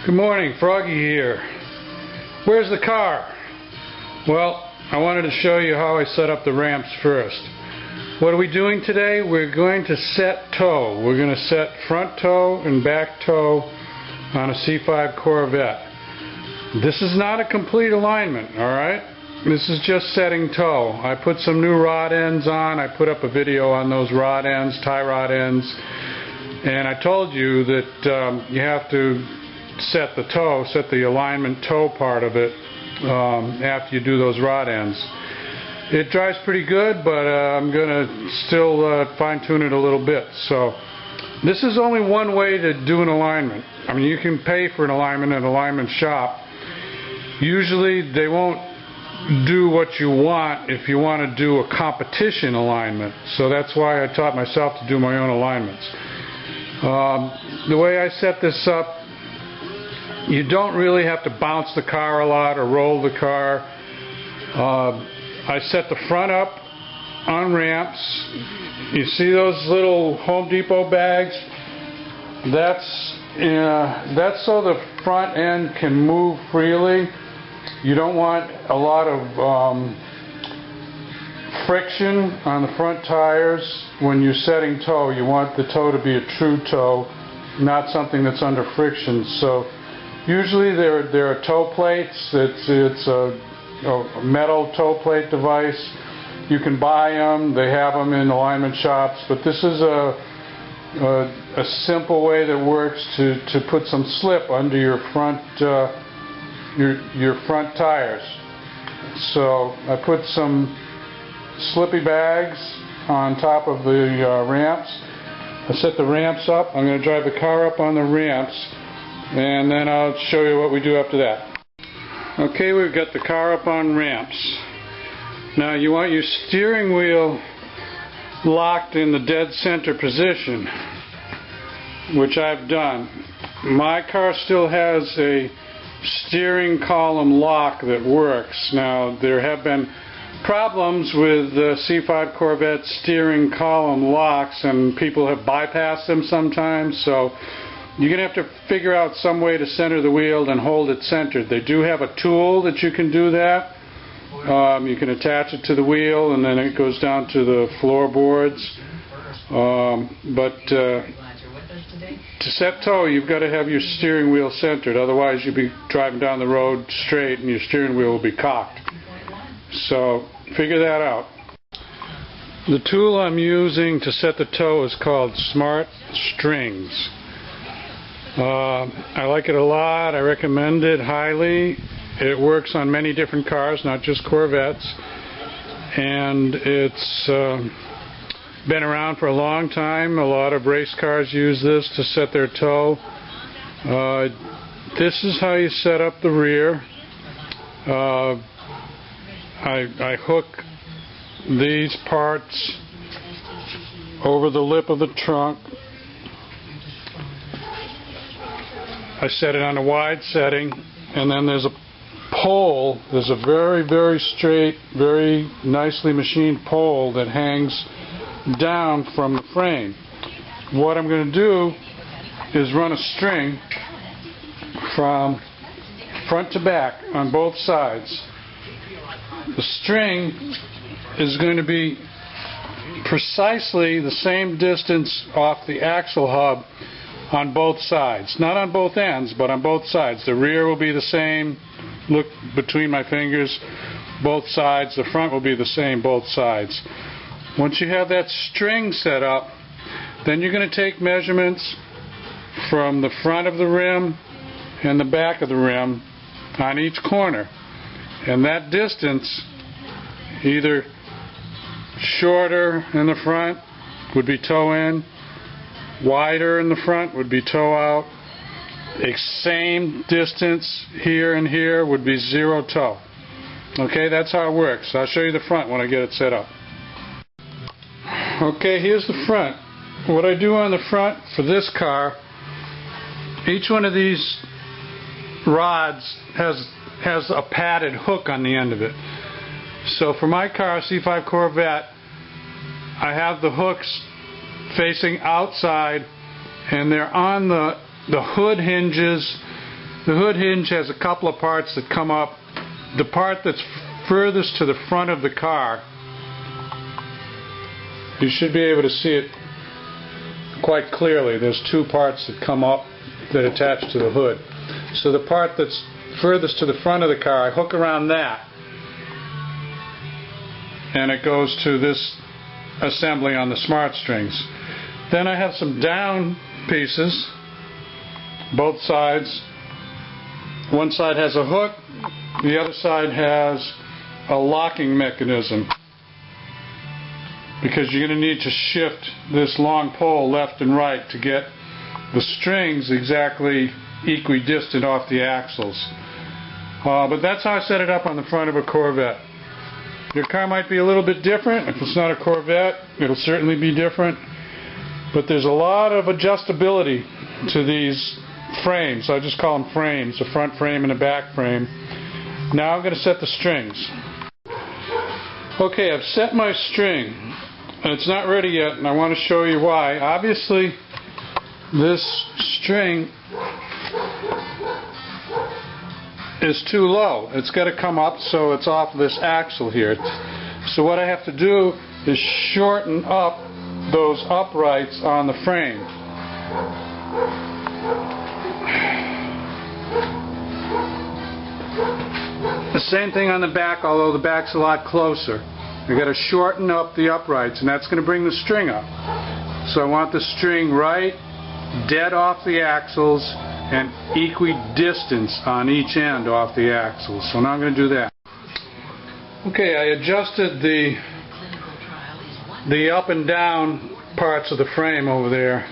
Good morning, Froggy here. Where's the car? Well, I wanted to show you how I set up the ramps first. What are we doing today? We're going to set toe. We're going to set front toe and back toe on a C5 Corvette. This is not a complete alignment, alright? This is just setting toe. I put some new rod ends on. I put up a video on those rod ends, tie rod ends. And I told you that you have to set the toe, set the alignment toe part of it after you do those rod ends. It drives pretty good, but I'm going to still fine-tune it a little bit. So this is only one way to do an alignment. I mean, you can pay for an alignment at an alignment shop. Usually they won't do what you want if you want to do a competition alignment. So that's why I taught myself to do my own alignments. The way I set this up, you don't really have to bounce the car a lot or roll the car. I set the front up on ramps. You see those little Home Depot bags? That's so the front end can move freely. You don't want a lot of friction on the front tires when you're setting toe. You want the toe to be a true toe, not something that's under friction. So usually there are toe plates. It's a metal toe plate device. You can buy them. They have them in alignment shops. But this is a simple way that works to put some slip under your front your front tires. So I put some slippy bags on top of the ramps. I set the ramps up. I'm going to drive the car up on the ramps, and then I'll show you what we do after that. Okay, we've got the car up on ramps. Now you want your steering wheel locked in the dead center position, which I've done. My car still has a steering column lock that works. Now there have been problems with the C5 Corvette steering column locks, and people have bypassed them sometimes, so you're going to have to figure out some way to center the wheel and hold it centered. They do have a tool that you can do that. You can attach it to the wheel and then it goes down to the floorboards. To set toe, you've got to have your steering wheel centered. Otherwise you'll be driving down the road straight and your steering wheel will be cocked. So figure that out. The tool I'm using to set the toe is called Smart Strings. I like it a lot. I recommend it highly. It works on many different cars, not just Corvettes. And it's been around for a long time. A lot of race cars use this to set their toe. This is how you set up the rear. I hook these parts over the lip of the trunk. I set it on a wide setting, and then there's a pole. There's a very, very straight, very nicely machined pole that hangs down from the frame. What I'm going to do is run a string from front to back on both sides. The string is going to be precisely the same distance off the axle hub on both sides. Not on both ends, but on both sides. The rear will be the same. Look between my fingers. Both sides. The front will be the same, both sides. Once you have that string set up, then you're going to take measurements from the front of the rim and the back of the rim on each corner. And that distance, either shorter in the front would be toe in, wider in the front would be toe out, same distance here and here would be zero toe. Okay, that's how it works. I'll show you the front when I get it set up. Okay, here's the front. What I do on the front for this car, each one of these rods has a padded hook on the end of it. So for my car, C5 Corvette, I have the hooks facing outside, and they're on the hood hinges The hood hinge has a couple of parts that come up. The part that's furthest to the front of the car, you should be able to see it quite clearly. There's two parts that come up that attach to the hood. So the part that's furthest to the front of the car, I hook around that, and it goes to this assembly on the smart strings. Then I have some down pieces, both sides. One side has a hook, the other side has a locking mechanism, because you're going to need to shift this long pole left and right to get the strings exactly equidistant off the axles. But that's how I set it up on the front of a Corvette. Your car might be a little bit different. If it's not a Corvette, it'll certainly be different. But there's a lot of adjustability to these frames. I just call them frames, a front frame and a back frame. Now I'm going to set the strings. Okay, I've set my string, and it's not ready yet, and I want to show you why. Obviously, this string is too low. It's got to come up so it's off this axle here. So what I have to do is shorten up those uprights on the frame. The same thing on the back, although the back's a lot closer. I've got to shorten up the uprights, and that's going to bring the string up. So I want the string right dead off the axles and equidistant on each end off the axles. So now I'm going to do that. Okay, I adjusted the up and down parts of the frame over there.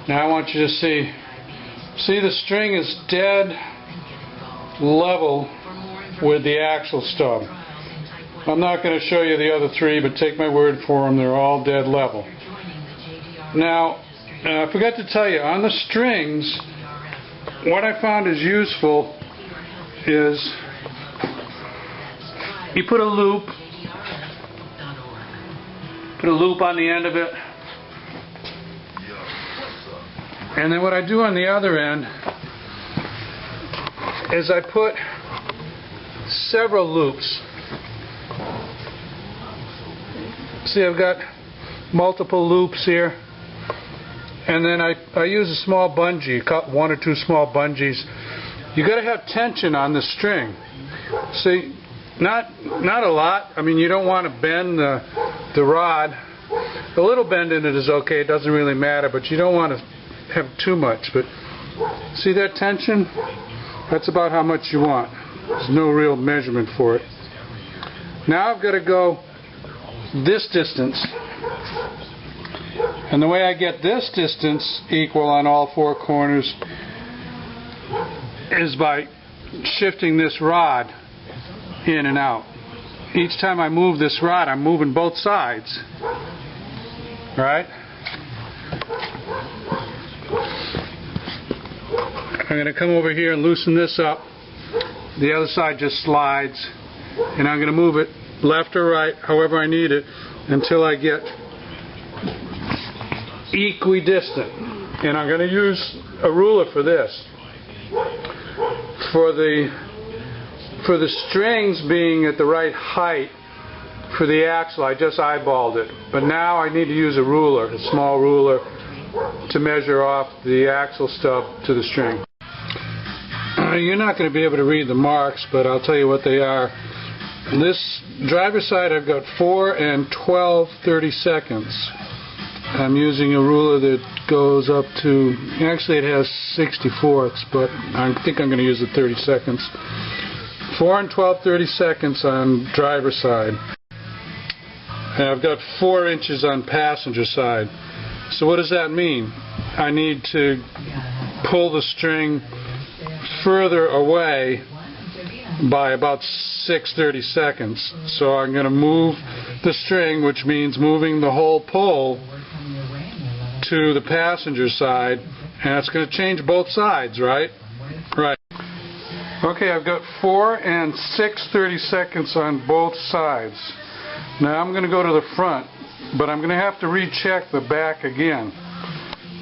Now I want you to see the string is dead level with the axle stub. I'm not going to show you the other three, but take my word for them, they're all dead level. Now, I forgot to tell you, on the strings, what I found is useful is you put a loop on the end of it, and then what I do on the other end is I put several loops. See, I've got multiple loops here, and then I use a small bungee, one or two small bungees. You got to have tension on the string. See, not a lot. I mean, you don't want to bend the rod. A little bend in it is okay. It doesn't really matter, but you don't want to have too much. But see that tension? That's about how much you want. There's no real measurement for it. Now I've got to go this distance, and the way I get this distance equal on all four corners is by shifting this rod in and out. Each time I move this rod, I'm moving both sides, right? I'm going to come over here and loosen this up. The other side just slides, and I'm going to move it left or right, however I need it, until I get equidistant. And I'm going to use a ruler for this. For the strings being at the right height for the axle, I just eyeballed it. But now I need to use a ruler, a small ruler, to measure off the axle stub to the string. You're not going to be able to read the marks, but I'll tell you what they are. This driver's side, I've got 4 and 12/32. I'm using a ruler that goes up to, actually it has 64ths, but I think I'm going to use the 32nds. 4 and 12/32 on driver's side. And I've got 4 inches on passenger side. So what does that mean? I need to pull the string further away by about 6/32. So I'm going to move the string, which means moving the whole pole to the passenger side, and it's going to change both sides, right? Right. Okay, I've got 4 and 6/32 on both sides. Now I'm going to go to the front, but I'm going to have to recheck the back again.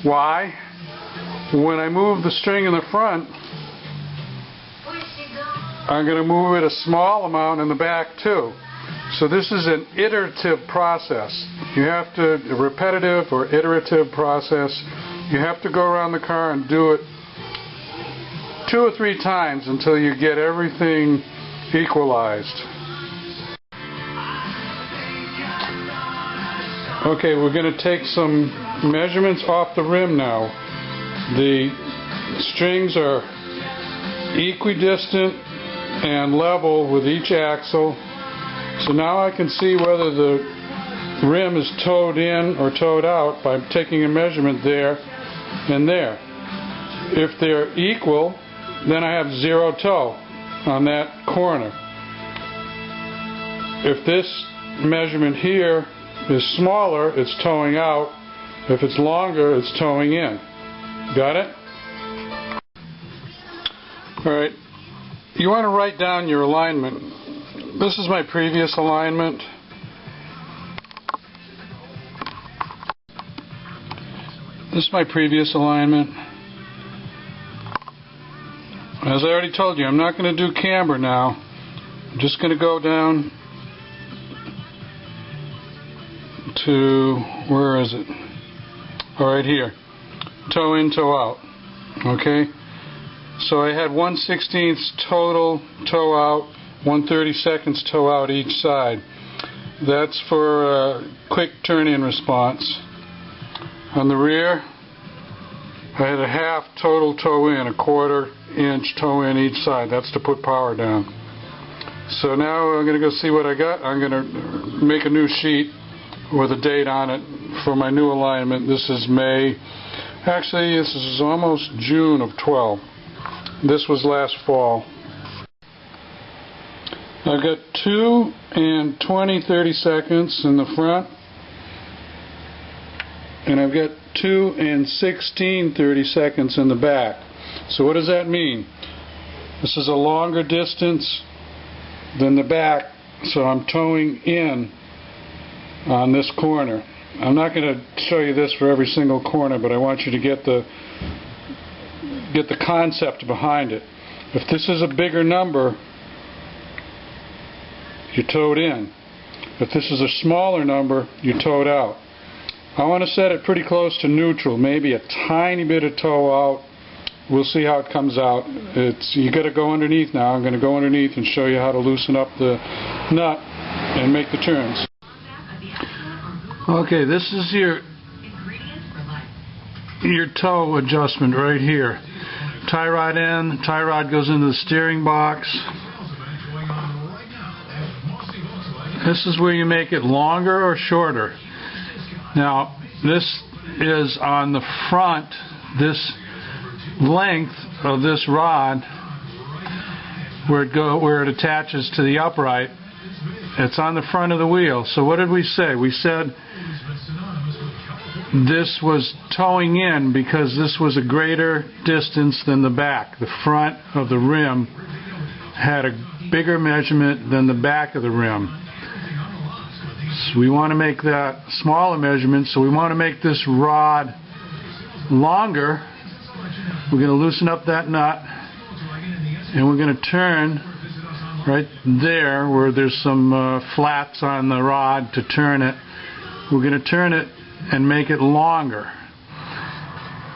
Why? When I move the string in the front, I'm going to move it a small amount in the back too. So this is an iterative process. You have to, a repetitive or iterative process, you have to go around the car and do it 2 or 3 times until you get everything equalized. Okay, we're going to take some measurements off the rim now. The strings are equidistant and level with each axle. So now I can see whether the rim is towed in or towed out by taking a measurement there and there. If they're equal, then I have 0 toe on that corner. If this measurement here is smaller, it's towing out. If it's longer, it's towing in. Got it? Alright. You want to write down your alignment. This is my previous alignment. This is my previous alignment. As I already told you, I'm not going to do camber now. I'm just going to go down to, where is it? Right here. Toe in, toe out. Okay? So I had 1/16 total toe out, 1/32 toe out each side. That's for a quick turn-in response. On the rear, I had a half total toe in, 1/4 inch toe in each side. That's to put power down. So now I'm going to go see what I got. I'm going to make a new sheet with a date on it for my new alignment. This is May. Actually, this is almost June of 12. This was last fall. I've got 2 and 20/32 in the front, and I've got 2 and 16/32 in the back. So what does that mean? This is a longer distance than the back, so I'm towing in on this corner. I'm not going to show you this for every single corner, but I want you to get the concept behind it. If this is a bigger number, you towed in. If this is a smaller number, you towed out. I want to set it pretty close to neutral, maybe a tiny bit of toe out. We'll see how it comes out. You got to go underneath now. I'm going to go underneath and show you how to loosen up the nut and make the turns. Okay, this is your toe adjustment right here. Tie rod in, tie rod goes into the steering box. This is where you make it longer or shorter. Now, this is on the front, this length of this rod, where it attaches to the upright. It's on the front of the wheel. So what did we say? We said this was towing in because this was a greater distance than the back. The front of the rim had a bigger measurement than the back of the rim. So we want to make that smaller measurement, so we want to make this rod longer. We're going to loosen up that nut, and we're going to turn right there where there's some flats on the rod to turn it. We're going to turn it and make it longer.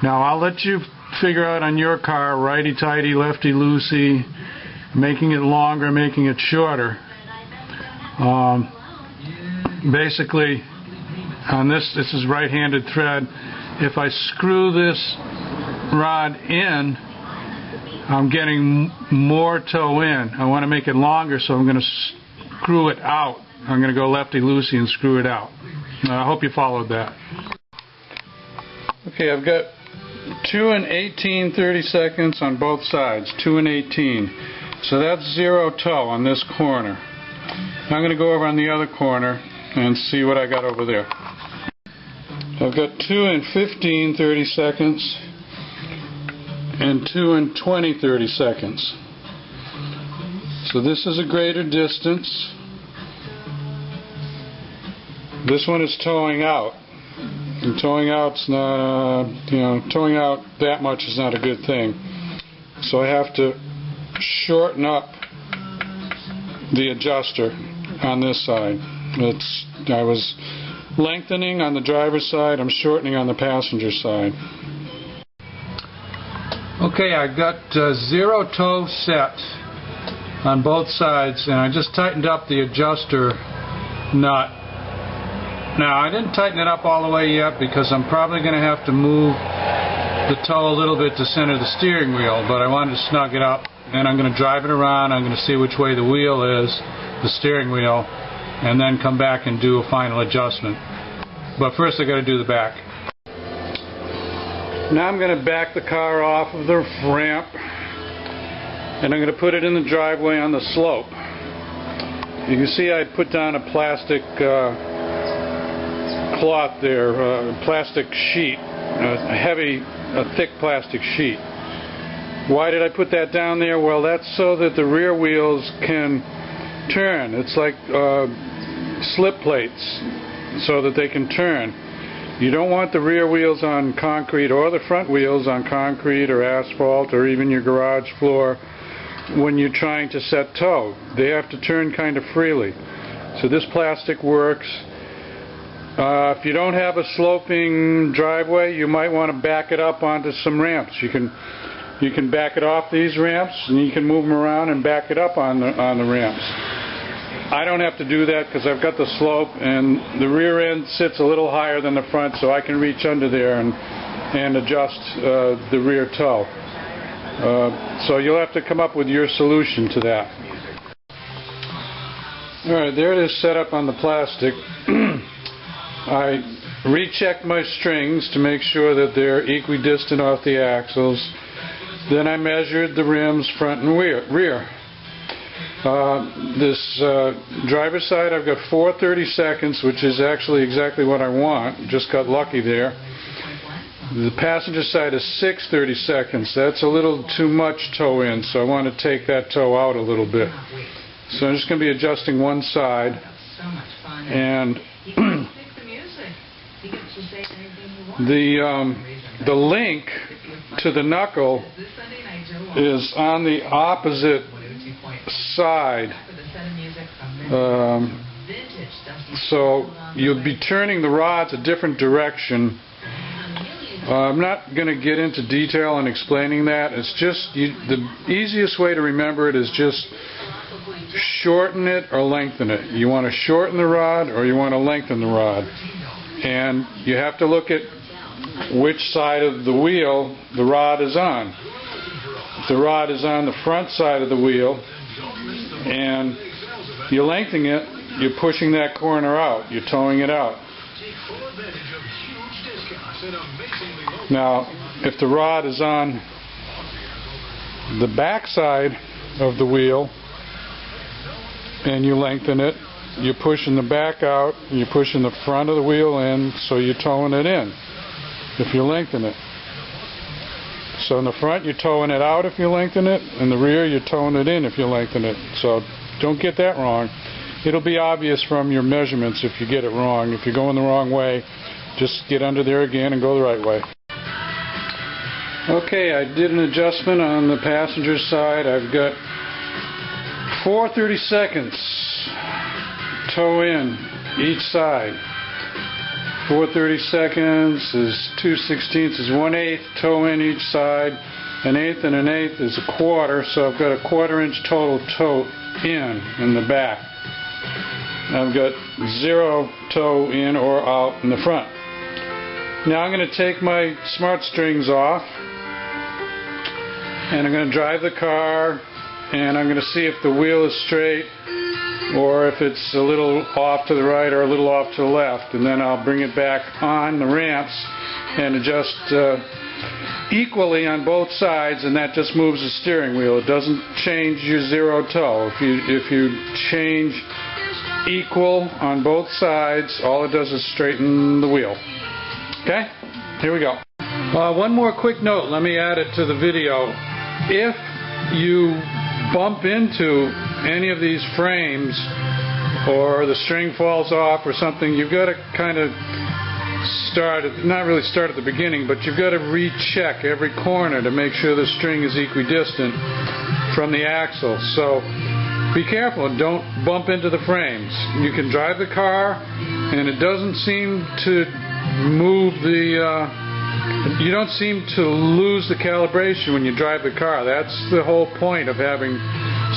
Now I'll let you figure out on your car, righty-tighty, lefty-loosey, making it longer, making it shorter. Basically, on this is right-handed thread. If I screw this rod in, I'm getting more toe in. I want to make it longer, so I'm going to screw it out. I'm going to go lefty-loosey and screw it out. I hope you followed that. Okay, I've got 2 and 18/32 on both sides, 2 and 18. So that's 0 toe on this corner. Now I'm going to go over on the other corner and see what I got over there. I've got 2 and 15/32 and 2 and 20/32. So this is a greater distance. This one is towing out. And towing out's not, towing out that much is not a good thing. So I have to shorten up the adjuster on this side. I was lengthening on the driver's side, I'm shortening on the passenger side. Okay, I got zero toe set on both sides, and I just tightened up the adjuster nut. Now, I didn't tighten it up all the way yet because I'm probably going to have to move the toe a little bit to center the steering wheel, but I wanted to snug it up, and I'm going to drive it around. I'm going to see which way the wheel is, the steering wheel, and then come back and do a final adjustment. But first I got to do the back. Now I'm going to back the car off of the ramp, and I'm going to put it in the driveway on the slope. You can see I put down a plastic cloth there, plastic sheet, a thick plastic sheet. Why did I put that down there? Well, that's so that the rear wheels can turn. It's like slip plates so that they can turn. You don't want the rear wheels on concrete or the front wheels on concrete or asphalt or even your garage floor when you're trying to set toe. They have to turn kind of freely. So this plastic works. If you don't have a sloping driveway, you might want to back it up onto some ramps. You can back it off these ramps, and you can move them around and back it up on the ramps. I don't have to do that because I've got the slope, and the rear end sits a little higher than the front, so I can reach under there and adjust the rear toe. So you'll have to come up with your solution to that. Alright, there it is set up on the plastic. I rechecked my strings to make sure that they're equidistant off the axles. Then I measured the rims front and rear. This driver's side, I've got 4/32, which is actually exactly what I want. Just got lucky there. The passenger side is 6/32. That's a little too much toe in, so I want to take that toe out a little bit. So I'm just going to be adjusting one side, and the link to the knuckle is on the opposite side, so you'll be turning the rods a different direction. I'm not going to get into detail in explaining that. It's just the easiest way to remember it is just shorten it or lengthen it. You want to shorten the rod or you want to lengthen the rod, and you have to look at which side of the wheel the rod is on. If the rod is on the front side of the wheel and you're lengthening it, you're pushing that corner out, you're towing it out. Now, if the rod is on the back side of the wheel and you lengthen it, you're pushing the back out, and you're pushing the front of the wheel in, so you're towing it in if you lengthen it. So in the front you're towing it out if you lengthen it, in the rear you're towing it in if you lengthen it. So don't get that wrong. It'll be obvious from your measurements if you get it wrong. If you're going the wrong way, just get under there again and go the right way. Okay, I did an adjustment on the passenger side. I've got 4/32 toe in each side. 4/32 is 2/16 is 1/8 toe in each side. An eighth and an eighth is a quarter, so I've got a 1/4 inch total toe in the back. I've got 0 toe in or out in the front. Now I'm going to take my smart strings off, and I'm going to drive the car, and I'm going to see if the wheel is straight or if it's a little off to the right or a little off to the left, and then I'll bring it back on the ramps and adjust equally on both sides, and that just moves the steering wheel. It doesn't change your 0 toe. If you change equal on both sides, all it does is straighten the wheel. Okay, here we go. One more quick note, let me add it to the video. If you bump into any of these frames or the string falls off or something, you've got to kind of not really start at the beginning, but you've got to recheck every corner to make sure the string is equidistant from the axle. So be careful, don't bump into the frames. You can drive the car and it doesn't seem to move you don't seem to lose the calibration when you drive the car. That's the whole point of having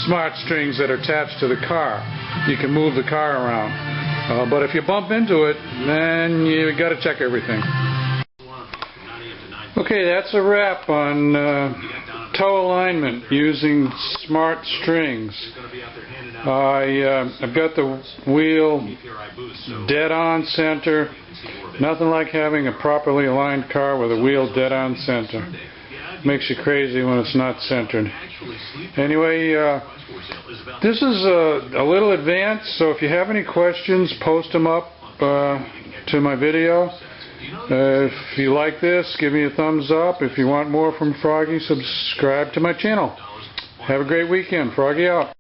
smart strings that are attached to the car. You can move the car around. But if you bump into it, then you got to check everything. Okay, that's a wrap on toe alignment using smart strings. I've got the wheel dead on center. Nothing like having a properly aligned car with a wheel dead on center. Makes you crazy when it's not centered. Anyway, this is a little advanced, so if you have any questions, post them up to my video. If you like this, give me a thumbs up. If you want more from Froggy, subscribe to my channel. Have a great weekend. Froggy out.